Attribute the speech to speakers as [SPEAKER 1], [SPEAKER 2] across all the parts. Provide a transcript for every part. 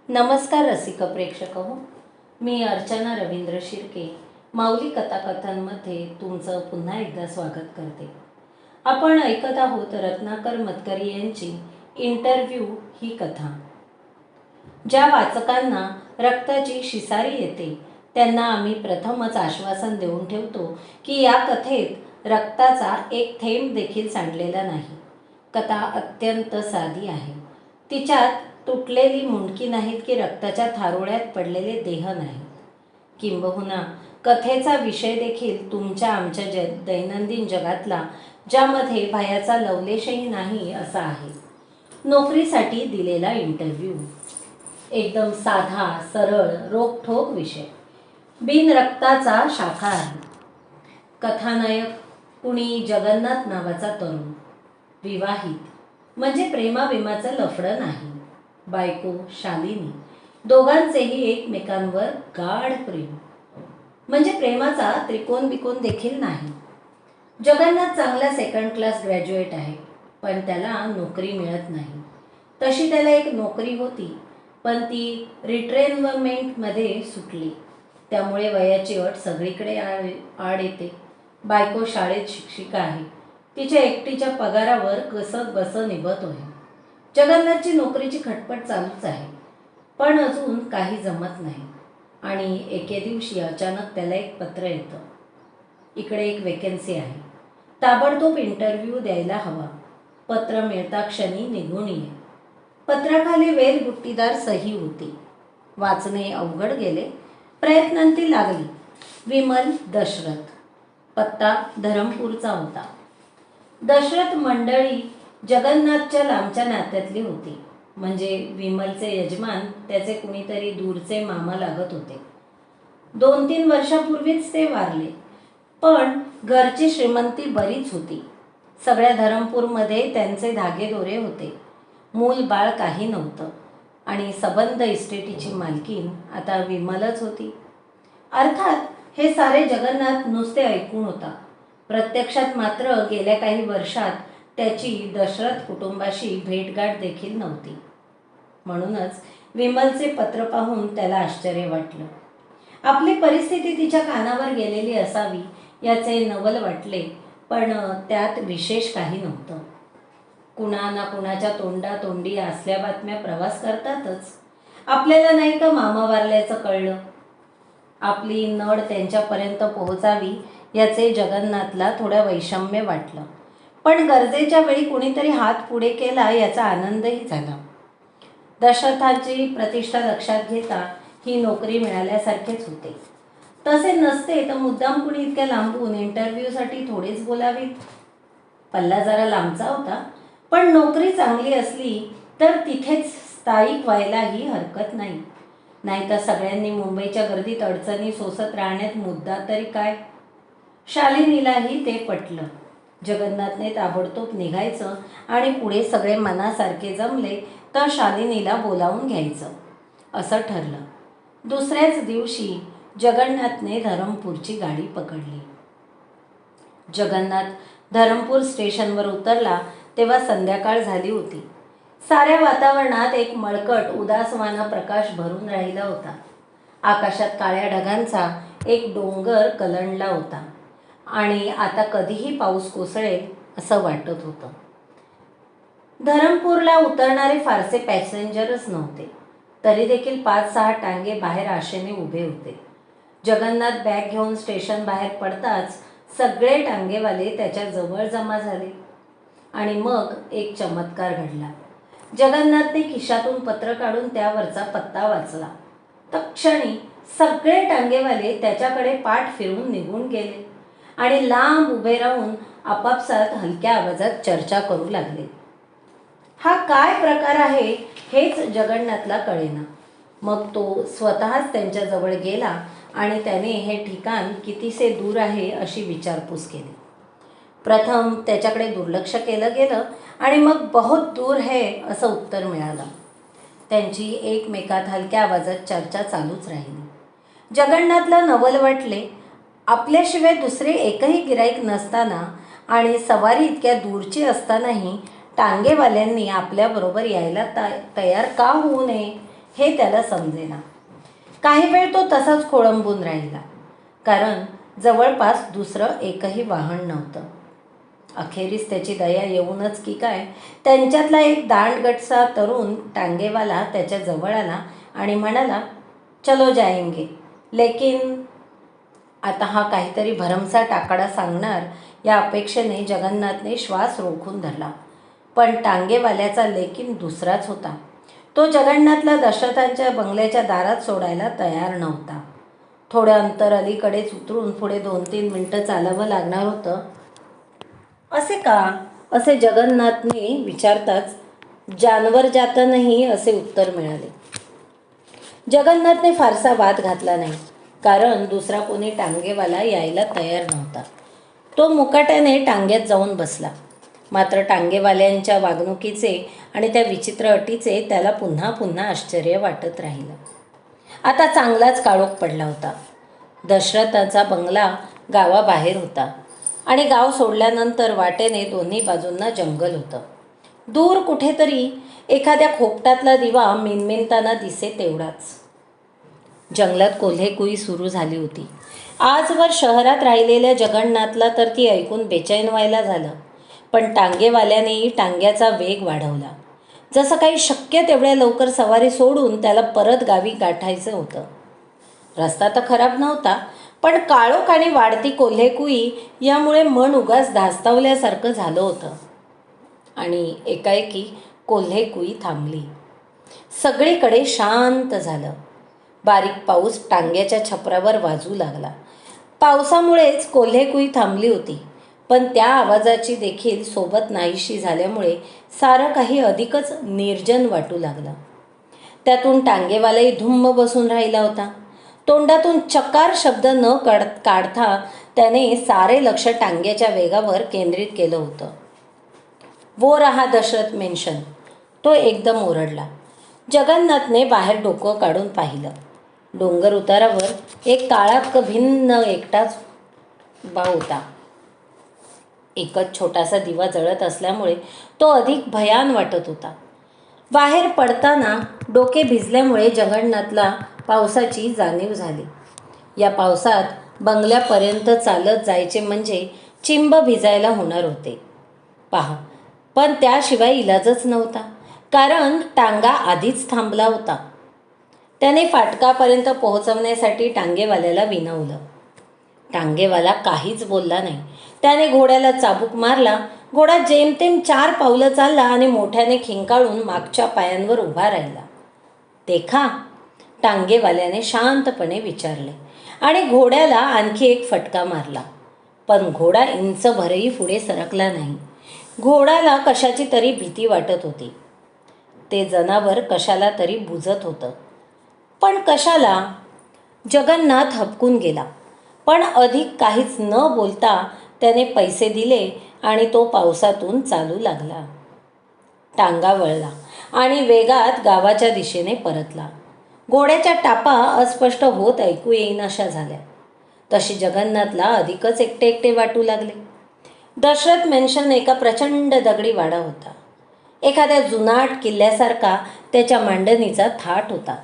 [SPEAKER 1] नमस्कार रसिक प्रेक्षक हो, मी अर्चना रवींद्र शिर्के माऊली कथाकथांमध्ये तुमचं पुन्हा एकदा स्वागत करते. आपण ऐकत आहोत रत्नाकर मतकरी यांची इंटरव्ह्यू ही कथा. ज्या वाचकांना रक्ताची शिसारी येते त्यांना आम्ही प्रथमच आश्वासन देऊन ठेवतो की या कथेत रक्ताचा एक थेंब देखील सांडलेला नाही. कथा अत्यंत साधी आहे. तिच्यात तुटलेली मुंडकी नाहीत की रक्ताच्या थारोळ्यात पडलेले देह नाहीत. किंबहुना कथेचा विषय देखील तुमच्या आमच्या दैनंदिन जगातला, ज्यामध्ये भयाचा लवलेशही नाही असा आहे. नोकरीसाठी दिलेला इंटरव्ह्यू. एकदम साधा, सरळ, रोखठोक विषय. बिन रक्ताचा शाखा आहे. कथानायक कुणी जगन्नाथ नावाचा तरुण, विवाहित, म्हणजे प्रेमाविमाचं लफडं नाही. बायको शालिनी, दोघांचेही एकमेकांवर गाढ प्रेम, म्हणजे प्रेमाचा त्रिकोण बिकोन देखील नाही. जगन्नाथ चांगला सेकंड क्लास ग्रॅज्युएट आहे, पण त्याला नोकरी मिळत नाही. तशी त्याला एक नोकरी होती, पण ती रिट्रेनमेंटमध्ये सुटली. त्यामुळे वयाची अट सगळीकडे आड येते. बायको शाळेत शिक्षिका आहे. तिच्या एकटीच्या पगारावर कसं बसं निभत आहे. जगन्नाथची नोकरीची खटपट चालूच आहे, पण अजून काही जमत नाही. आणि एके दिवशी अचानक त्याला एक पत्र येतं. इकडे एक वेकेन्सी आहे, ताबडतोब इंटरव्ह्यू द्यायला हवा. पत्र मिळता क्षणी निघून ये. पत्राखाली वेलबुट्टीदार सही होती. वाचणे अवघड गेले. प्रयत्नांती लागली. विमल दशरथ. पत्ता धरमपूरचा होता. दशरथ मंडळी जगन्नाथच्या लांबच्या नात्यातली होती. म्हणजे विमलचे यजमान त्याचे कुणीतरी दूरचे मामा लागत होते. 2-3 वर्षापूर्वीच ते वारले. पण घरची श्रीमंती बरीच होती. सगळ्या धरमपूरमध्ये त्यांचे धागेदोरे होते. मूल बाळ काही नव्हतं. आणि सबंध इस्टेटीची मालकीन आता विमलच होती. अर्थात हे सारे जगन्नाथ नुसते ऐकून होता. प्रत्यक्षात मात्र गेल्या काही वर्षात त्याची दशरथ कुटुंबाशी भेटगाठ देखील नव्हती. म्हणूनच विमलचे पत्र पाहून त्याला आश्चर्य वाटलं. आपली परिस्थिती तिच्या कानावर गेलेली असावी याचे नवल वाटले, पण त्यात विशेष काही नव्हतं. कुणा ना कुणाच्या तोंडातोंडी असल्या बातम्या प्रवास करतातच. आपल्याला नाही का मामा वारल्याचं कळलं. आपली नड त्यांच्यापर्यंत पोहोचावी याचे जगन्नाथला थोडं वैषम्य वाटलं, पण गरजेच्या वेळी कुणीतरी हात पुढे केला याचा आनंदही झाला. दशरथाची प्रतिष्ठा लक्षात घेता ही नोकरी मिळाल्यासारखेच होते. तसे नसते तर मुद्दाम कुणी इतक्या लांबून इंटरव्ह्यूसाठी थोडेच बोलावीत. पल्ला जरा लांबचा होता, पण नोकरी चांगली असली तर तिथेच स्थायिक व्हायलाही हरकत नाही. नाहीतर सगळ्यांनी मुंबईच्या गर्दीत अडचणी सोसत राहण्यात मुद्दा तरी काय. शालिनीलाही ते पटलं. जगन्नाथने ताबडतोब निघायचं आणि पुढे सगळे मनासारखे जमले तर शालिनीला बोलावून घ्यायचं असं ठरलं. दुसऱ्याच दिवशी जगन्नाथने धरमपूरची गाडी पकडली. जगन्नाथ धरमपूर स्टेशनवर उतरला तेव्हा संध्याकाळ झाली होती. साऱ्या वातावरणात एक मळकट उदासवाना प्रकाश भरून राहिला होता. आकाशात काळ्या ढगांचा एक डोंगर कलंडला होता आणि आता कधीही पाऊस कोसळेल असं वाटत होतं. धरमपूरला उतरणारे फारसे पॅसेंजरच नव्हते. तरी देखील 5-6 टांगे बाहेर आशेने उभे होते. जगन्नाथ बॅग घेऊन स्टेशन बाहेर पडताच सगळे टांगेवाले त्याच्या जवळ जमा झाले. आणि मग एक चमत्कार घडला. जगन्नाथने खिशातून पत्र काढून त्यावरचा पत्ता वाचला. तत्क्षणी सगळे टांगेवाले त्याच्याकडे पाठ फिरून निघून गेले आणि लांब उभे राहून आपापसात हलक्या आवाजात चर्चा करू लागले. हा काय प्रकार आहे हेच जगन्नाथला कळेना. मग तो स्वतःच त्यांच्याजवळ गेला आणि त्याने हे ठिकाण कितीसे दूर आहे अशी विचारपूस केली. प्रथम त्याच्याकडे दुर्लक्ष केलं गेलं आणि मग बहुत दूर है असं उत्तर मिळालं. त्यांची एकमेकात हलक्या आवाजात चर्चा चालूच राहिली. जगन्नाथला नवल वाटले. आपल्याशिवाय दुसरे एकही गिराईक नसताना आणि सवारी इतक्या दूरची असतानाही टांगेवाल्यांनी आपल्याबरोबर यायला तयार का होऊ नये हे त्याला समजेना. काही वेळ तो तसाच खोळंबून राहिला, कारण जवळपास दुसरं एकही वाहन नव्हतं. अखेरीस त्याची दया येऊनच की काय, त्यांच्यातला एक दांडगटसा तरुण टांगेवाला त्याच्या जवळ आला आणि म्हणाला, चलो जाएंगे. लेकिन आता हा काहीतरी भरमसाठ आकडा सांगणार या अपेक्षेने जगन्नाथने श्वास रोखून धरला. पण टांगेवाल्याचा लेकिन दुसराच होता. तो जगन्नाथला दशरथांच्या बंगल्याच्या दारात सोडायला तयार नव्हता. थोडं अंतर अलीकडेच उतरून पुढे 2-3 मिनिटं चालावं लागणार होतं. असे का, असे जगन्नाथने विचारताच जानवर जातानही असे उत्तर मिळाले. जगन्नाथने फारसा वाद घातला नाही, कारण दुसरा कोणी टांगेवाला यायला तयार नव्हता. तो मुकाट्याने टांग्यात जाऊन बसला. मात्र टांगेवाल्यांच्या वागणुकीचे आणि त्या विचित्र अटीचे त्याला पुन्हा पुन्हा आश्चर्य वाटत राहिलं. आता चांगलाच काळोख पडला होता. दशरथाचा बंगला गावाबाहेर होता आणि गाव सोडल्यानंतर वाटेने दोन्ही बाजूंना जंगल होतं. दूर कुठेतरी एखाद्या खोपटातला दिवा मिणमिणताना दिसे तेवढाच. जंगलात कोल्हेकुई सुरू झाली होती. आजवर शहरात राहिलेल्या जगन्नाथला तर ती ऐकून बेचैन व्हायला झालं. पण टांगेवाल्यानेही टांग्याचा वेग वाढवला. जसं काही शक्य तेवढ्या लवकर सवारी सोडून त्याला परत गावी गाठायचं होतं. रस्ता तर खराब नव्हता, पण काळोख आणि वाढती कोल्हेकुई यामुळे मन उगाच धास्तावल्यासारखं झालं होतं. आणि एकाएकी कोल्हेकुई थांबली. सगळीकडे शांत झालं. बारीक पाऊस टांग्याच्या छपरावर वाजू लागला. पावसामुळेच कोल्हेकुई थांबली होती, पण त्या आवाजाची देखील सोबत नाहीशी झाल्यामुळे सारं काही अधिकच निर्जन वाटू लागलं. त्यातून टांगेवालाही धुम्म बसून राहिला होता. तोंडातून चकार शब्द न काढता त्याने सारे लक्ष टांग्याच्या वेगावर केंद्रित केलं होतं. वो रहा दशरथ मेन्शन, तो एकदम ओरडला. जगन्नाथने बाहेर डोकं काढून पाहिलं. डोंगर उतारावर एक काळा भिन्न एकटाच उभा होता. एकच छोटासा दिवा जळत असल्यामुळे तो अधिक भयान वाटत होता. बाहेर पडताना डोके भिजल्यामुळे जगन्नाथला पावसाची जाणीव झाली. या पावसात बंगल्यापर्यंत चालत जायचे म्हणजे चिंब भिजायला होणार होते. पहा, पण त्याशिवाय इलाजच नव्हता, कारण टांगा आधीच थांबला होता. त्याने फाटकापर्यंत पोहोचवण्यासाठी टांगेवाल्याला विनवलं. टांगेवाला काहीच बोलला नाही. त्याने घोड्याला चाबूक मारला. घोडा जेमतेम 4 पावलं चालला आणि मोठ्याने खिंकाळून मागच्या पायांवर उभा राहिला. देखा, टांगेवाल्याने शांतपणे विचारले आणि घोड्याला आणखी एक फटका मारला. पण घोडा इंचभरही पुढे सरकला नाही. घोड्याला कशाची तरी भीती वाटत होती. ते जनावर कशाला तरी बुजत होतं. पण कशाला? जगन्नाथ हबकून गेला. पण अधिक काहीच न बोलता त्याने पैसे दिले आणि तो पावसातून चालू लागला. टांगा वळला आणि वेगात गावाच्या दिशेने परतला. घोड्याच्या टापा अस्पष्ट होत ऐकू येईनाशा झाल्या. तशी जगन्नाथला अधिकच एकटे एकटे वाटू लागले. दशरथ मेन्शन एका प्रचंड दगडी वाडा होता. एखाद्या जुनाट किल्ल्यासारखा त्याच्या मांडणीचा थाट होता.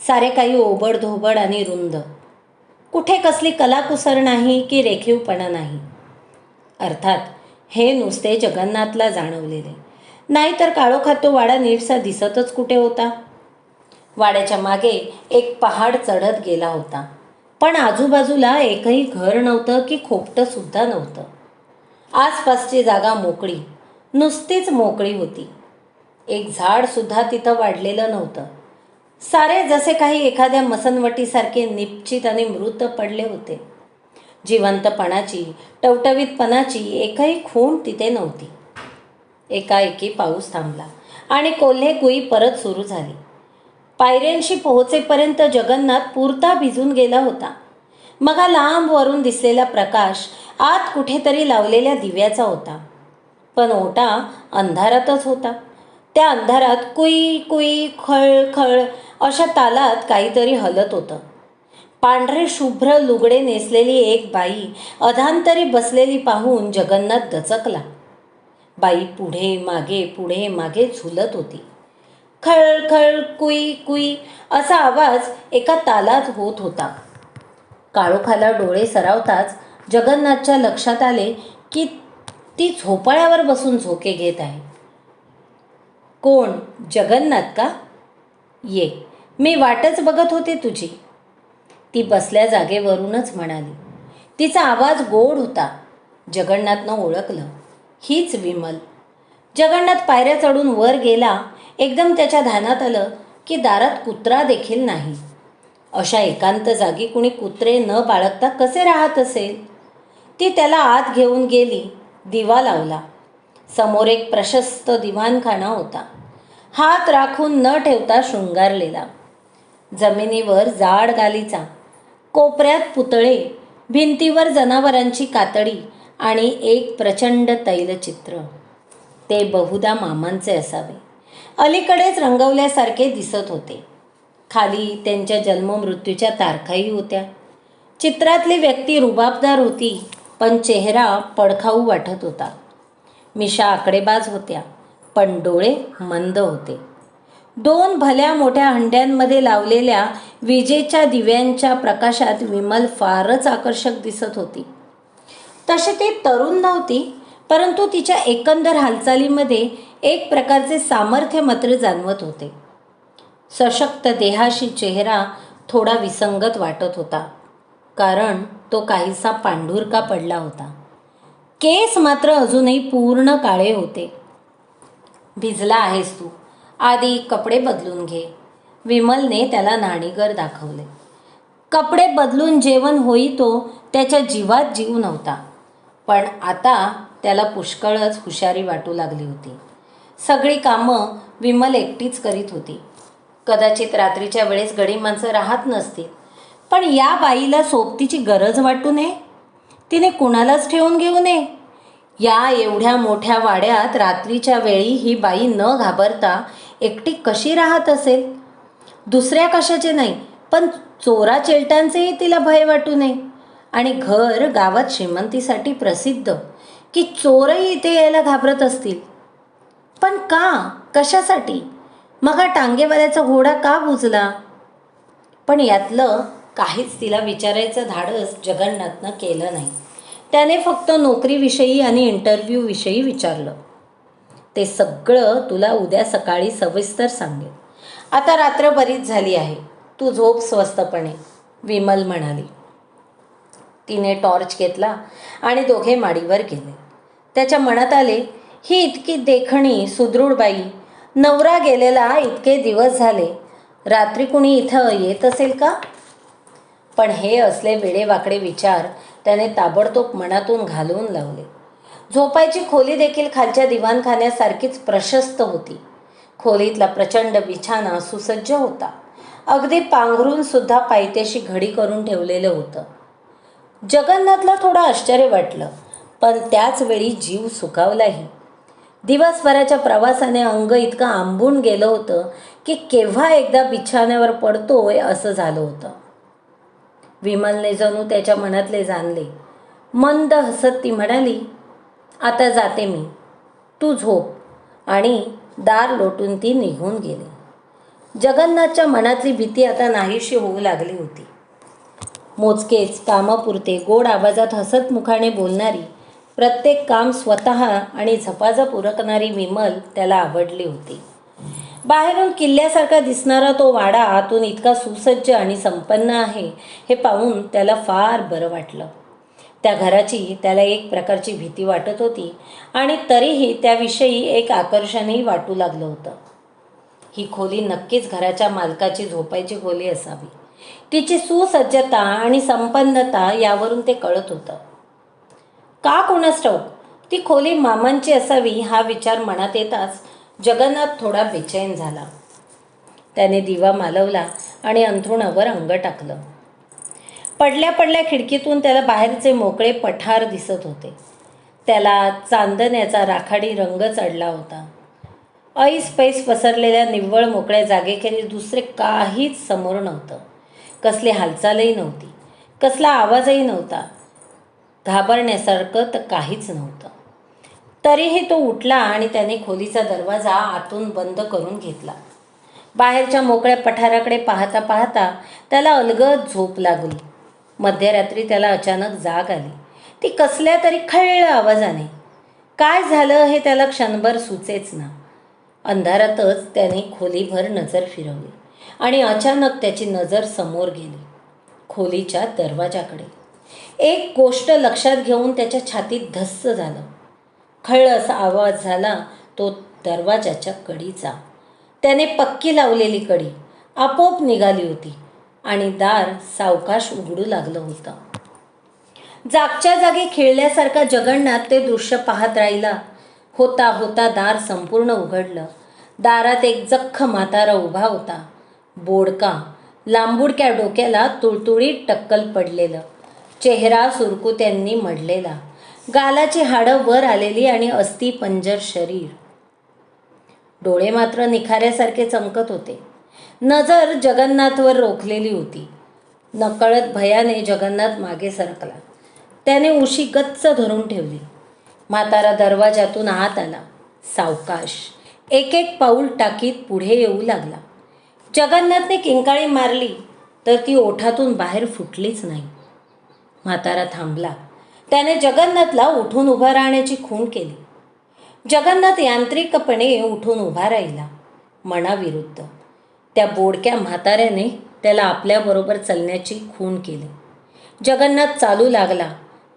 [SPEAKER 1] सारे काही ओबडधोबड आणि रुंद. कुठे कसली कलाकुसर नाही की रेखीवपणा नाही. अर्थात हे नुसते जगन्नाथला जाणवलेले. नाहीतर काळोखात तो वाडा नीटसा दिसतच कुठे होता. वाड्याच्या मागे एक पहाड चढत गेला होता, पण आजूबाजूला एकही घर नव्हतं की खोपटं सुद्धा नव्हतं. आसपासची जागा मोकळी, नुसतीच मोकळी होती. एक झाड सुद्धा तिथं वाढलेलं नव्हतं. सारे जसे काही एखाद्या मसनवटीसारखे निश्चित आणि मृत पडले होते. जिवंतपणाची, टवटवीतपणाची एकही खूण तिथे नव्हती. एकाएकी पाऊस थांबला आणि कोल्हेकुई परत सुरू झाली. पायऱ्यांशी पोहोचेपर्यंत जगन्नाथ पुरता भिजून गेला होता. मग लांब वरून दिसलेला प्रकाश आत कुठेतरी लावलेल्या दिव्याचा होता. पण ओटा अंधारातच होता. त्या अंधारात कुई कुई खळ खळ अशा तालात काहीतरी हलत होतं. पांढरे शुभ्र लुगडे नेसलेली एक बाई अधांतरी बसलेली पाहून जगन्नाथ दचकला. बाई पुढे मागे झुलत होती. खळखळ कुई कुई असा आवाज एका तालात होत होता. काळोखाला डोळे सरावताच जगन्नाथच्या लक्षात आले की ती झोपाळ्यावर बसून झोके घेत आहे. कोण? जगन्नाथ का? ये, मी वाटच बघत होते तुझी, ती बसल्या जागेवरूनच म्हणाली. तिचा आवाज गोड होता. जगन्नाथनं ओळखलं, हीच विमल. जगन्नाथ पायऱ्या चढून वर गेला. एकदम त्याच्या ध्यानात आलं की दारात कुत्रा देखील नाही. अशा एकांत जागी कुणी कुत्रे न बाळगता कसे राहत असेल? ती त्याला आत घेऊन गेली. दिवा लावला. समोर एक प्रशस्त दिवाणखाना होता, हात राखून न ठेवता शृंगारलेला. जमिनीवर जाड गालीचा, कोपऱ्यात पुतळे, भिंतीवर जनावरांची कातडी आणि एक प्रचंड तैलचित्र. ते बहुधा मामांचे असावे. अलीकडेच रंगवल्यासारखे दिसत होते. खाली त्यांच्या जन्ममृत्यूच्या तारखाही होत्या. चित्रातली व्यक्ती रुबाबदार होती, पण चेहरा पडखाऊ वाटत होता. मिशा आकडेबाज होत्या, पण डोळे मंद होते. 2 भल्या मोठ्या हंड्यांमध्ये लावलेल्या विजेच्या दिव्यांच्या प्रकाशात विमल फारच आकर्षक दिसत होती. तशी ती तरुण नव्हती, परंतु तिच्या एकंदर हालचालीमध्ये एक प्रकारचे सामर्थ्य मात्र जाणवत होते. सशक्त देहाशी चेहरा थोडा विसंगत वाटत होता, कारण तो काहीसा पांढुरका पडला होता. केस मात्र अजूनही पूर्ण काळे होते. भिजला आहेस तू, आधी कपडे बदलून घे, विमलने त्याला न्हाणीघर दाखवले. कपडे बदलून जेवण होईतो त्याच्या जीवात जीव नव्हता, पण आता त्याला पुष्कळच हुशारी वाटू लागली होती. सगळी कामं विमल एकटीच करीत होती. कदाचित रात्रीच्या वेळेस गडी माणसं राहत नसतील, पण या बाईला सोबतीची गरज वाटू नये, तिने कुणालाच ठेवून घेऊ नये. या एवढ्या मोठ्या वाड्यात रात्रीच्या वेळी ही बाई न घाबरता एकटी कशी राहत असेल? दुसऱ्या कशाचे नाही, पण चोरा चेलटांचेही तिला भय वाटू नये. आणि घर गावात श्रीमंतीसाठी प्रसिद्ध, की चोरही इथे यायला घाबरत असतील. पण का? कशासाठी? मग हा टांगेवाल्याचा घोडा का बुजला? पण यातलं काहीच तिला विचारायचं धाडस जगन्नाथनं केलं नाही. त्याने फक्त नोकरीविषयी आणि इंटरव्ह्यूविषयी विचारलं. ते सगळं तुला उद्या सकाळी सविस्तर सांगेल. आता रात्र बरीच झाली आहे, तू झोप स्वस्तपणे, विमल म्हणाली. तिने टॉर्च घेतला आणि दोघे माडीवर गेले. त्याच्या मनात आले, ही इतकी देखणी सुदृढ बाई, नवरा गेलेला इतके दिवस झाले, रात्री कुणी इथं येत असेल का? पण हे असले वेडेवाकडे विचार त्याने ताबडतोब मनातून घालवून लावले. झोपायची खोली देखील खालच्या दिवाणखान्यासारखीच प्रशस्त होती. खोलीतला प्रचंड बिछाना सुसज्ज होता. अगदी पांघरून सुद्धा पायथ्याशी घडी करून ठेवलेलं होतं. जगन्नाथला थोडं आश्चर्य वाटलं, पण त्याच वेळी जीव सुखावलाही. दिवसभराच्या प्रवासाने अंग इतकं आंबून गेलं होतं की केव्हा एकदा बिछाण्यावर पडतोय असं झालं होतं. विमलने जणू त्याच्या मनातले जाणले. मंद हसत ती म्हणाली, आता जाते मी, तू झोप, आणि दार लोटून ती निघून गेली. जगन्नाथच्या मनातली भीती आता नाहीशी होऊ लागली होती. मोजकेच कामापुरते गोड आवाजात हसत मुखाने बोलणारी, प्रत्येक काम स्वतः आणि झपाझप उरकणारी विमल त्याला आवडली होती. बाहेरून किल्ल्यासारखा दिसणारा तो वाडा आतून इतका सुसज्ज आणि संपन्न आहे हे पाहून त्याला फार बरं वाटलं. त्या घराची त्याला एक प्रकारची भीती वाटत होती, आणि तरीही त्याविषयी एक आकर्षणही वाटू लागलं होतं. ही खोली नक्कीच घराच्या मालकाची झोपायची खोली असावी. तिची सुसज्जता आणि संपन्नता यावरून ते कळत होतं. का कोणास ठाऊक ती खोली मामांची असावी हा विचार मनात येताच जगन्नाथ थोडा बेचैन झाला. त्याने दिवा मालवला आणि अंथरुणावर अंग टाकलं. पडल्या पडल्या खिडकीतून त्याला बाहेरचे मोकळे पठार दिसत होते. त्याला चांदण्याचा राखाडी रंग चढला होता. ऐस पैस पसरलेल्या निव्वळ मोकळ्या जागेखेरीज दुसरे काहीच समोर नव्हतं. कसली हालचालही नव्हती, कसला आवाजही नव्हता, घाबरण्यासारखं तर काहीच नव्हतं. तरीही तो उठला आणि त्याने खोलीचा दरवाजा आतून बंद करून घेतला. बाहेरच्या मोकळ्या पठाराकडे पाहता पाहता त्याला अलगद झोप लागली. मध्यरात्री त्याला अचानक जाग आली. ती कसल्या तरी खळ्ळ आवाजाने. काय झालं हे त्याला क्षणभर सुचेच ना. अंधारातच त्याने खोलीभर नजर फिरवली आणि अचानक त्याची नजर समोर गेली, खोलीच्या दरवाजाकडे. एक गोष्ट लक्षात घेऊन त्याच्या छातीत धस्स झालं. खळ्ळ असा आवाज झाला तो दरवाजाच्या कडीचा. त्याने पक्की लावलेली कडी आपोआप निघाली होती आणि दार सावकाश उघडू लागलं होतं. जागच्या जागी खिळल्यासारखा जगन्नाथ ते दृश्य पाहत राहिला. होता होता दार संपूर्ण उघडलं. दारात एक जख्ख म्हातारा उभा होता. बोडका, लांबुडक्या डोक्याला तुळतुळीत टक्कल पडलेलं, चेहरा सुरकुत्यांनी मढलेला, गालाची हाडं वर आलेली आणि अस्थिपंजर शरीर. डोळे मात्र निखाऱ्यासारखे चमकत होते. नजर जगन्नाथवर रोखलेली होती. नकळत भयाने जगन्नाथ मागे सरकला. त्याने उशी गच्च धरून ठेवली. म्हातारा दरवाजातून आत आला. सावकाश एक एक पाऊल टाकीत पुढे येऊ लागला. जगन्नाथने किंकाळी मारली तर ती ओठातून बाहेर फुटलीच नाही. म्हातारा थांबला. त्याने जगन्नाथला उठून उभा राहण्याची खूण केली. जगन्नाथ यांत्रिकपणे उठून उभा राहिला, मनाविरुद्ध. त्या बोडक्या म्हाताऱ्याने त्याला आपल्याबरोबर चालण्याची खूण केली. जगन्नाथ चालू लागला.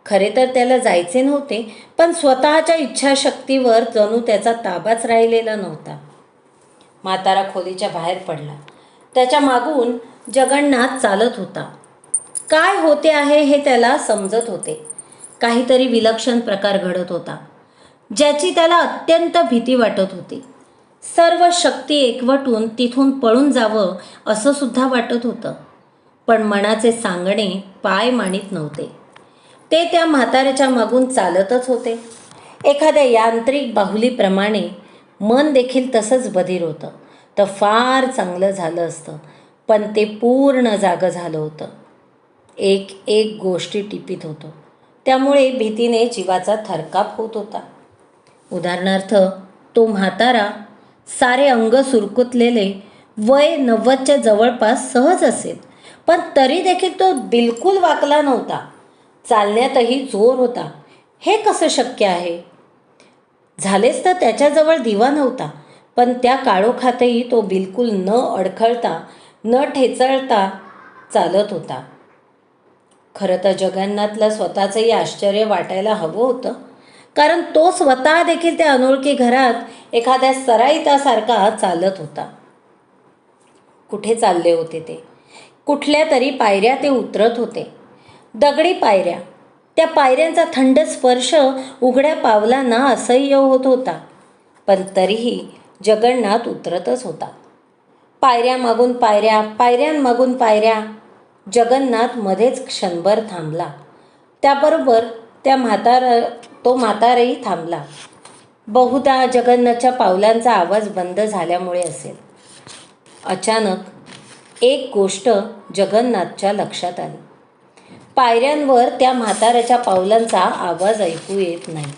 [SPEAKER 1] खरे तर त्याला जायचे नव्हते, पण स्वतःच्या इच्छाशक्तीवर जणू त्याचा ताबाच राहिलेला नव्हता. म्हातारा खोलीच्या बाहेर पडला. त्याच्या मागून जगन्नाथ चालत होता. काय होते आहे हे त्याला समजत होते. काहीतरी विलक्षण प्रकार घडत होता, ज्याची त्याला अत्यंत भीती वाटत होती. सर्व शक्ती एकवटून तिथून पळून जावं असं सुद्धा वाटत होतं, पण मनाचे सांगणे पाय मानित नव्हते. ते त्या म्हाताऱ्याच्या मागून चालतच होते. एखाद्या यांत्रिक बाहुलीप्रमाणे. मन देखील तसंच बधीर होतं. तर फार चांगलं झालं असतं, पण ते पूर्ण जागं झालं होतं. एक एक गोष्टी टिपीत होतो, त्यामुळे भीतीने जीवाचा थरकाप होत होता. उदाहरणार्थ, तो म्हातारा सारे अंग सुरकुतलेले, वय 90च्या जवळपास सहज असेल, पण तरी देखील तो बिलकुल वाकला नव्हता. चालण्यातही जोर होता. हे कसं शक्य आहे? झालेच तर त्याच्याजवळ दिवा नव्हता, पण त्या काळोखातही तो बिलकुल न अडखळता, न ठेचळता चालत होता. खरं तर जगन्नाथला स्वतःचंही आश्चर्य वाटायला हवं होतं, कारण तो स्वतः देखील त्या अनोळखी घरात एखाद्या सराईतासारखा चालत होता. कुठे चालले होते ते? कुठल्या तरी पायऱ्या ते उतरत होते. दगडी पायऱ्या. त्या पायऱ्यांचा थंड स्पर्श उघड्या पावलांना असह्य होत होता, पण तरीही जगन्नाथ उतरतच होता. पायऱ्यामागून पायऱ्या, पायऱ्यांमागून पायऱ्या. जगन्नाथ मध्येच क्षणभर थांबला. त्याबरोबर तो म्हाताराही थांबला. बहुधा जगन्नाथच्या पावलांचा आवाज बंद झाल्यामुळे असेल. अचानक एक गोष्ट जगन्नाथच्या लक्षात आली. पायऱ्यांवर त्या म्हाताऱ्याच्या पावलांचा आवाज ऐकू येत नाही.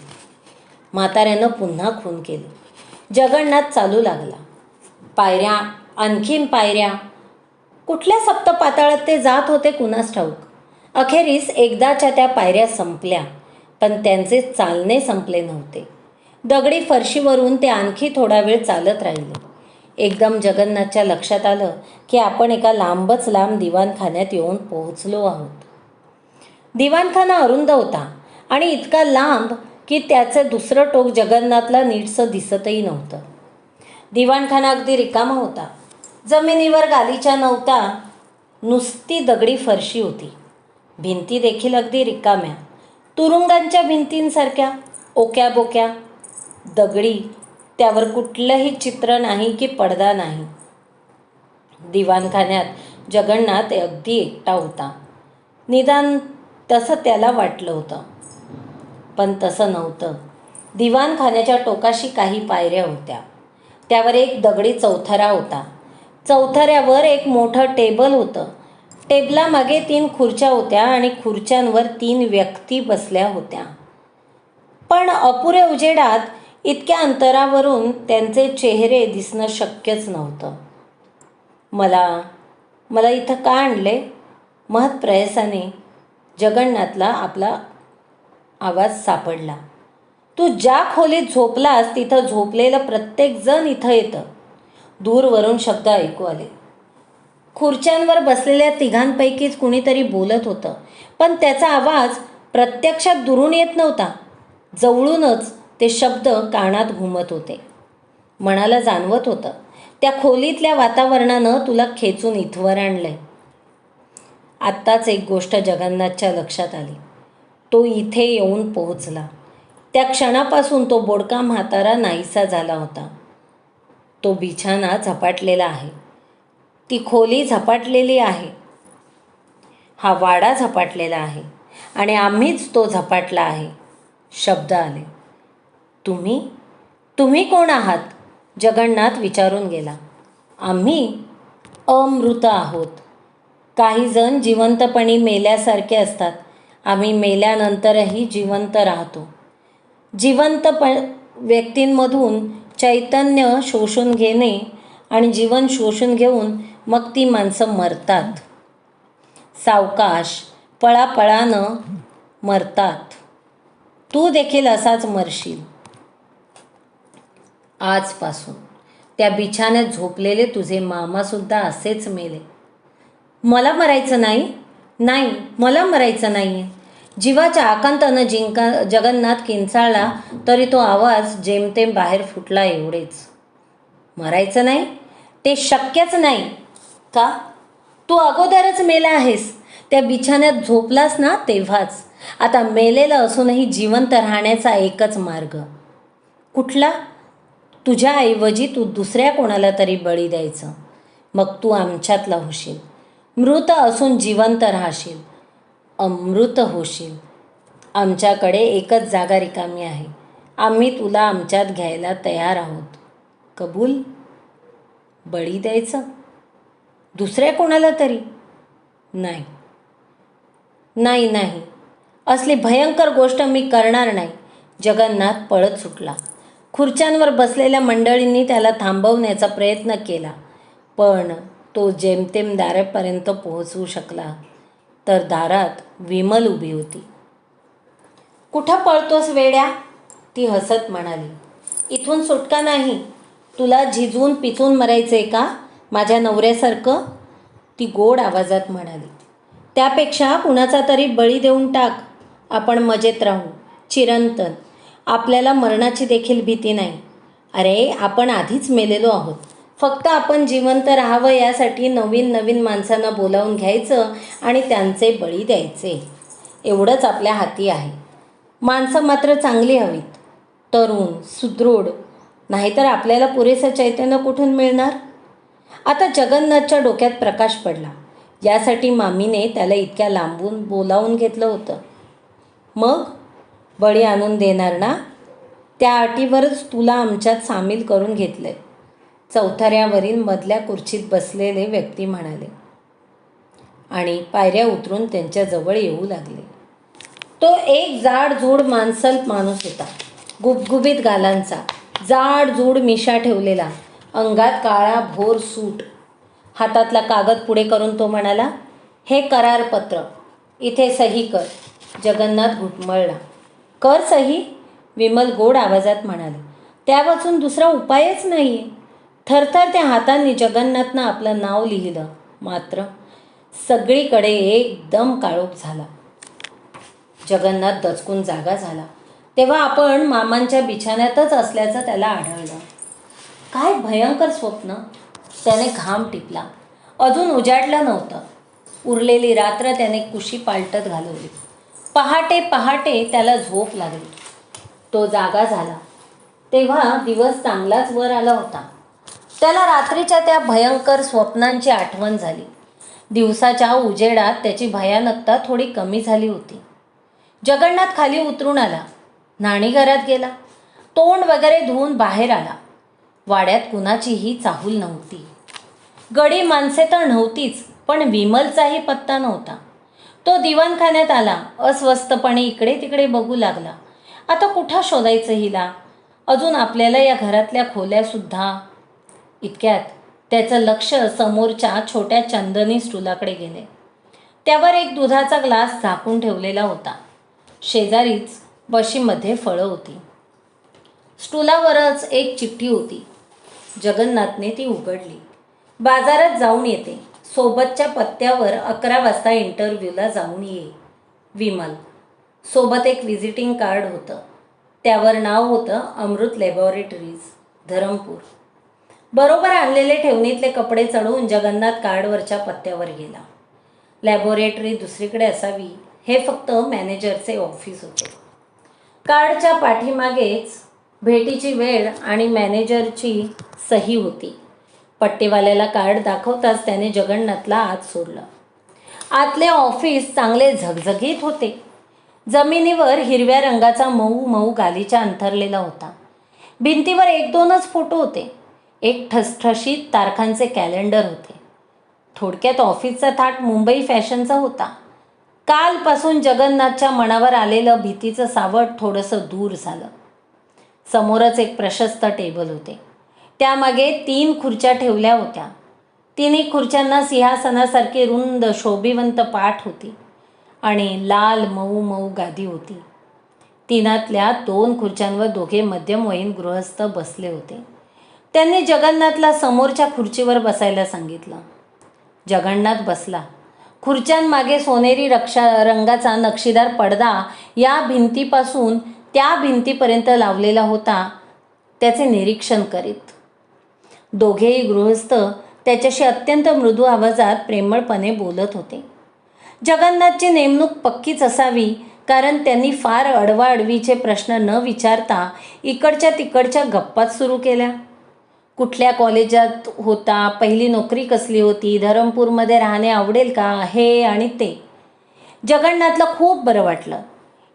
[SPEAKER 1] म्हाताऱ्यानं पुन्हा खूण केली. जगन्नाथ चालू लागला. पायऱ्या, आणखीन पायऱ्या. कुठल्या सप्तपाताळात ते जात होते कुणास ठाऊक. अखेरीस एकदाच्या त्या पायऱ्या संपल्या, पण त्यांचे चालणे संपले नव्हते. दगडी फरशीवरून ते आणखी थोडा वेळ चालत राहिले. एकदम जगन्नाथच्या लक्षात आलं की आपण एका लांबच लांब दिवाणखान्यात येऊन पोहोचलो आहोत. दिवाणखाना अरुंद होता आणि इतका लांब की त्याचं दुसरं टोक जगन्नाथला नीटसं दिसतही नव्हतं. दिवाणखाना अगदी रिकामा होता. जमिनीवर गालिचा नव्हता, नुसती दगडी फरशी होती. भिंती देखील अगदी रिकाम्या, तुरुंगांच्या भिंतींसारख्या, ओक्याबोक्या, दगडी. त्यावर कुठलंही चित्र नाही की पडदा नाही. दिवाणखान्यात जगन्नाथ अगदी एकटा होता. निदान तसं त्याला वाटलं होतं, पण तसं नव्हतं. दिवाणखान्याच्या टोकाशी काही पायऱ्या होत्या. त्यावर एक दगडी चौथरा होता. चौथऱ्यावर एक मोठं टेबल होतं. टेबलामागे 3 खुर्च्या होत्या आणि खुर्च्यांवर 3 व्यक्ती बसल्या होत्या. पण अपुऱ्या उजेडात इतक्या अंतरावरून त्यांचे चेहरे दिसणं शक्यच नव्हतं. मला इथं का आणले? महत् प्रयासाने जगन्नाथला आपला आवाज सापडला. तू ज्या खोलीत झोपलास तिथं झोपलेलं प्रत्येकजण इथं येतं. दूरवरून शब्द ऐकू आले. खुर्च्यांवर बसलेल्या तिघांपैकीच कुणीतरी बोलत होतं, पण त्याचा आवाज प्रत्यक्षात दुरून येत नव्हता. जवळूनच ते शब्द कानात घुमत होते. मनाला जाणवत होतं त्या खोलीतल्या वातावरणानं तुला खेचून इथवर आणलंय. आत्ताच एक गोष्ट जगन्नाथच्या लक्षात आली. तो इथे येऊन पोहोचला त्या क्षणापासून तो बोडका म्हातारा नाहीसा झाला होता. तो बिछाना झपाटलेला आहे, ती खोली झपाटलेली आहे, हा वाडा झपाटलेला आहे आणि आम्हीच तो झपाटला आहे. शब्द आले. तुम्ही कोण आहात? जगन्नाथ विचारून गेला. आम्ही अमृत आहोत. काही जण जिवंतपणी मेल्यासारखे असतात. आम्ही मेल्यानंतरही जिवंत राहतो. जिवंत व्यक्तींमधून चैतन्य शोषून घेणे आणि जीवन शोषून घेऊन मग ती माणसं मरतात. सावकाश पळापळानं मरतात. तू देखील असाच मरशील. आजपासून त्या बिछाण्यात झोपलेले तुझे मामासुद्धा असेच मेले. मला मरायचं नाही. मला मरायचं नाही. जीवाच्या आकांतानं जगन्नाथ किंचाळला तरी तो आवाज जेमतेम बाहेर फुटला एवढेच. मरायचं नाही? ते शक्यच नाही. का? तू अगोदरच मेला आहेस. त्या बिछाण्यात झोपलास ना तेव्हाच. आता मेलेलं असूनही जिवंत राहण्याचा एकच मार्ग. कुठला? तुझ्याऐवजी तू दुसऱ्या कोणाला तरी बळी द्यायचं. मग तू आमच्यातला होशील. मृत असून जिवंत राहशील. अमृत होशील. आमच्याकडे एकच जागा रिकामी आहे. आम्ही तुला आमच्यात घ्यायला तयार आहोत. कबूल? बळी द्यायचं? दुसऱ्या कोणाला तरी? नाही. असली भयंकर गोष्ट मी करणार नाही. जगन्नाथ पळत सुटला. खुर्च्यांवर बसलेल्या मंडळींनी त्याला थांबवण्याचा प्रयत्न केला, पण तो जेमतेम दारापर्यंत पोहोचू शकला तर दारात विमल उभी होती. कुठं पळतोस वेड्या? ती हसत म्हणाली. इथून सुटका नाही. तुला झिजवून पिचून मरायचंय का माझ्या नवऱ्यासारखं? ती गोड आवाजात म्हणाली. त्यापेक्षा कुणाचा तरी बळी देऊन टाक. आपण मजेत राहू चिरंतन. आपल्याला मरणाची देखील भीती नाही. अरे, आपण आधीच मेलेलो आहोत. फक्त आपण जिवंत राहावं यासाठी नवीन माणसांना बोलावून घ्यायचं आणि त्यांचे बळी द्यायचे. एवढंच आपल्या हाती आहे. माणसं मात्र चांगली हवीत, तरुण, सुदृढ. नाहीतर आपल्याला पुरेसं चैतन्य कुठून मिळणार? आता जगन्नाथच्या डोक्यात प्रकाश पडला. यासाठी मामीने त्याला इतक्या लांबून बोलावून घेतलं होतं. मग बळी आणून देणार ना? त्या अटीवरच तुला आमच्यात सामील करून घेतलंय. चौथऱ्यावरील मधल्या खुर्चीत बसलेले व्यक्ती म्हणाले आणि पायऱ्या उतरून त्यांच्याजवळ येऊ लागले. तो एक जाडजूड माणसल माणूस होता. गुबगुबीत गालांचा, जाडजूड मिशा ठेवलेला, अंगात काळा भोर सूट. हातातला कागद पुढे करून तो म्हणाला, हे करारपत्र. इथे सही कर. जगन्नाथ घुटमळला. कर सही? विमल गोड आवाजात म्हणाले. त्या वाचून दुसरा उपायच नाही. थरथरत्या हातांनी जगन्नाथनं आपलं नाव लिहिलं. मात्र सगळीकडे एकदम काळोख झाला. जगन्नाथ दचकून जागा झाला तेव्हा आपण मामांच्या बिछाण्यातच असल्याचं त्याला आढळलं. काय भयंकर स्वप्न! त्याने घाम टिपला. अजून उजाडलं नव्हतं. उरलेली रात्र त्याने कुशी पालटत घालवली. पहाटे त्याला झोप लागली. तो जागा झाला तेव्हा दिवस चांगलाच वर आला होता. त्याला रात्रीच्या त्या भयंकर स्वप्नांची आठवण झाली. दिवसाच्या उजेडात त्याची भयानकता थोडी कमी झाली होती. जगन्नाथ खाली उतरून आला. न्हाणीघरात गेला. तोंड वगैरे धुवून बाहेर आला. वाड्यात कुणाचीही चाहूल नव्हती. गडी माणसे तर नव्हतीच, पण विमलचाही पत्ता नव्हता. तो दिवाणखान्यात आला. अस्वस्थपणे इकडे तिकडे बघू लागला. आता कुठं शोधायचं हिला? अजून आपल्याला या घरातल्या खोल्यासुद्धा. इतक्यात त्याचं लक्ष समोरच्या छोट्या चंदनी स्टूलाकडे गेले. त्यावर एक दुधाचा ग्लास झाकून ठेवलेला होता. शेजारीच बशीमध्ये फळं होती. स्टूलावरच एक चिठ्ठी होती. जगन्नाथने ती उघडली. बाजारात जाऊन येते. सोबतच्या पत्त्यावर 11 वाजता इंटरव्ह्यूला जाऊन ये. विमल. सोबत एक व्हिजिटिंग कार्ड होतं. त्यावर नाव होतं अमृत लॅबॉरेटरीज, धरमपूर. बरोबर आणलेले ठेवणीतले कपडे चढवून जगन्नाथ कार्डवरच्या पत्त्यावर गेला. लॅबॉरेटरी दुसरीकडे असावी हे फक्त मॅनेजरचे ऑफिस होते. कार्डच्या पाठीमागेच भेटीची वेळ आणि मॅनेजरची सही होती. पट्टेवाल्याला कार्ड दाखवताच त्याने जगन्नाथला आत सोडलं. आतले ऑफिस चांगले झगझगीत होते. जमिनीवर हिरव्या रंगाचा मऊ मऊ गालिचा अंथरलेला होता. भिंतीवर 1-2च फोटो होते. एक ठसठशीत तारखांचे कॅलेंडर होते. थोडक्यात ऑफिसचा थाट मुंबई फॅशनचा होता. कालपासून जगन्नाथच्या मनावर आलेलं भीतीचं सावट थोडंसं दूर झालं. समोरच एक प्रशस्त टेबल होते. त्यामागे 3 खुर्च्या ठेवल्या होत्या. 3ही खुर्च्यांना सिंहासनासारखी रुंद शोभिवंत पाठ होती आणि लाल मऊ मऊ गादी होती. 3तल्या 2 खुर्च्यांवर दोघे मध्यमवयीन गृहस्थ बसले होते. त्यांनी जगन्नाथला समोरच्या खुर्चीवर बसायला सांगितलं. जगन्नाथ बसला. खुर्च्यांमागे सोनेरी रंगाचा नक्षीदार पडदा या भिंतीपासून त्या भिंतीपर्यंत लावलेला होता. त्याचे निरीक्षण करीत दोघेही गृहस्थ त्याच्याशी अत्यंत मृदू आवाजात प्रेमळपणे बोलत होते. जगन्नाथची नेमणूक पक्कीच असावी, कारण त्यांनी फार अडवाअडवीचे प्रश्न न विचारता इकडच्या तिकडच्या गप्पाच सुरू केल्या. कुठल्या कॉलेजात होता, पहिली नोकरी कसली होती, धरमपूरमध्ये राहणे आवडेल का, हे आणि ते. जगन्नाथला खूप बरं वाटलं.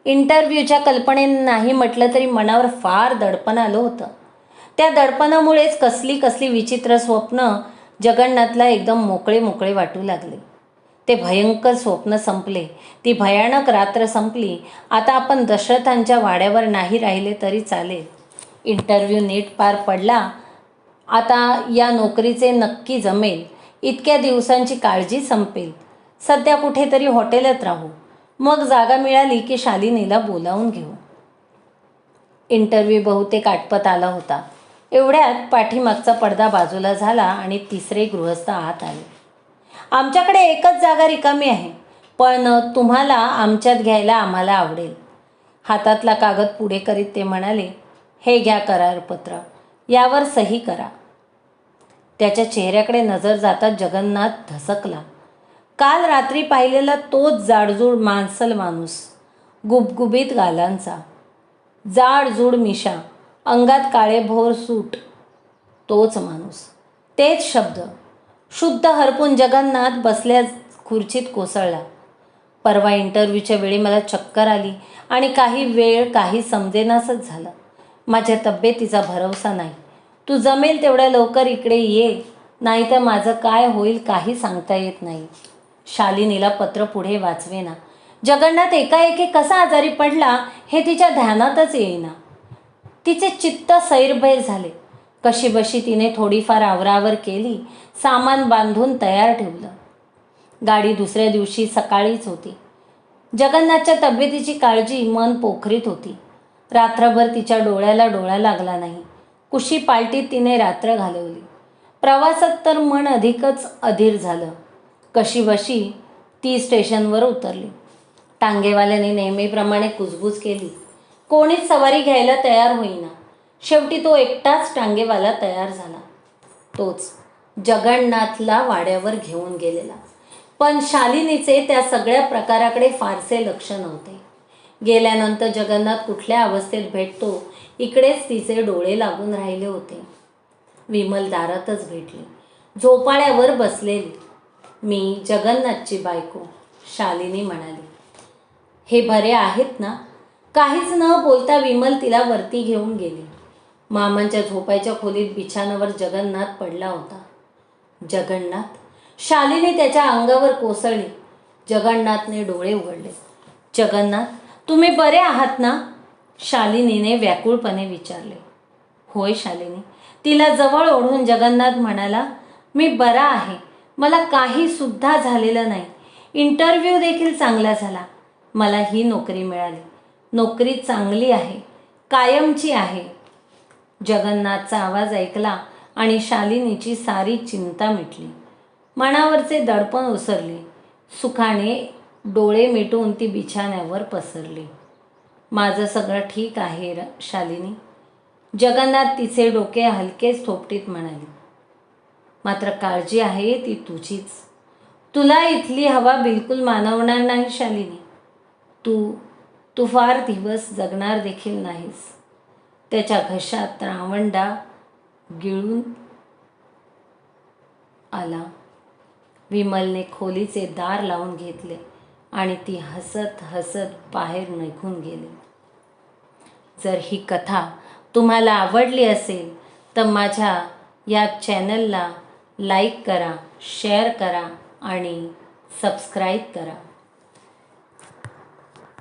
[SPEAKER 1] इंटरव्ह्यूच्या कल्पनेने नाही म्हटलं तरी मनावर फार दडपण आलं होतं. त्या दडपणामुळेच कसली विचित्र स्वप्न जगन्नाथला एकदम मोकळे मोकळे वाटू लागले. ते भयंकर स्वप्न संपले. ती भयानक रात्र संपली. आता आपण दशरथांच्या वाड्यावर नाही राहिले तरी चालेल. इंटरव्ह्यू नीट पार पडला. आता या नोकरीचे नक्की जमेल. इतक्या दिवसांची काळजी संपेल. सध्या कुठेतरी हॉटेलात राहू. मग जागा मिळाली की शालिनीला बोलावून घेऊ. इंटरव्ह्यू बहुतेक आटपत आला होता. एवढ्यात पाठीमागचा पडदा बाजूला झाला आणि 3रे गृहस्थ आत आले. आमच्याकडे एकच जागा रिकामी आहे, पण तुम्हाला आमच्यात घ्यायला आम्हाला आवडेल. हातातला कागद पुढे करीत ते म्हणाले, हे घ्या करारपत्र. यावर सही करा. त्याच्या चेहऱ्याकडे नजर जाताच जगन्नाथ धसकला. काल रात्री पाहिलेला तोच जाडजूड मांसल माणूस, गुबगुबीत गालांचा, जाडजूड मिशा, अंगात काळेभोर सूट. तोच माणूस, तेच शब्द. शुद्ध हरपून जगन्नाथ बसल्या खुर्चीत कोसळला. परवा इंटरव्ह्यूच्या वेळी मला चक्कर आली आणि काही वेळ काही समजेनासच झालं. माझ्या तब्येतीचा भरवसा नाही. तू जमेल तेवढ्या लवकर इकडे ये, नाही तर माझं काय होईल काही सांगता येत नाही. शालिनीला पत्र पुढे वाचवेना. जगन्नाथ एकाएकी कसा आजारी पडला हे तिच्या ध्यानातच येईना. तिचे चित्त सैरभैर झाले. कशीबशी तिने थोडीफार आवरावर केली. सामान बांधून तयार ठेवलं. गाडी दुसऱ्या दिवशी सकाळीच होती. जगन्नाथच्या तब्येतीची काळजी मन पोखरीत होती. रात्रभर तिच्या डोळ्याला डोळा लागला नाही. कुशी पालटीत तिने रात्र घालवली. प्रवासात तर मन अधिकच अधीर झालं. कशीबशी ती स्टेशनवर उतरली. टांगेवाल्याने नेहमीप्रमाणे कुजबूज केली. कोणीच सवारी घ्यायला तयार होईना. शेवटी तो एकटाच टांगेवाला तयार झाला. तोच जगन्नाथला वाड्यावर घेऊन गेलेला. पण शालिनीचे त्या सगळ्या प्रकाराकडे फारसे लक्ष नव्हते. गेल्यानंतर जगन्नाथ कुठल्या अवस्थेत भेटतो इकडेच तिचे डोळे लागून राहिले होते. विमल दारातच भेटली, झोपाळ्यावर बसलेली. मी जगन्नाथची बायको, शालिनी म्हणाली. हे बरे आहेत ना? काहीच न बोलता विमल तिला वरती घेऊन गेली. मामांच्या झोपायच्या खोलीत बिछाणावर जगन्नाथ पडला होता. जगन्नाथ? शालिनी त्याच्या अंगावर कोसळली. जगन्नाथने डोळे उघडले. जगन्नाथ, तुम्ही बरे आहात ना? शालिनीने व्याकुळपणे विचारले. होय शालिनी. तिला जवळ ओढून जगन्नाथ म्हणाला, मी बरा आहे. मला काहीसुद्धा झालेलं नाही. इंटरव्ह्यू देखील चांगला झाला. मला ही नोकरी मिळाली. नोकरी चांगली आहे, कायमची आहे. जगन्नाथचा आवाज ऐकला आणि शालिनीची सारी चिंता मिटली. मनावरचे दडपण ओसरले. सुखाने डोळे मिटून ती बिछाण्यावर पसरली. माझं सगळं ठीक आहे शालिनी. जगन्नाथ तिचे डोके हलकेच थोपटीत म्हणाली. मात्र काळजी आहे ती तुझीच. तुला इथली हवा बिलकुल मानवणार नाही शालिनी. तू फार दिवस जगणार देखील नाहीस. त्याच्या घशात त्रावंडा गिळून आला. विमलने खोलीचे दार लावून घेतले आणि ती हसत हसत बाहेर निघून गेली. जर ही कथा तुम्हाला आवडली असेल तर माझ्या या चॅनलला लाईक करा, शेअर करा आणि सबस्क्राईब करा.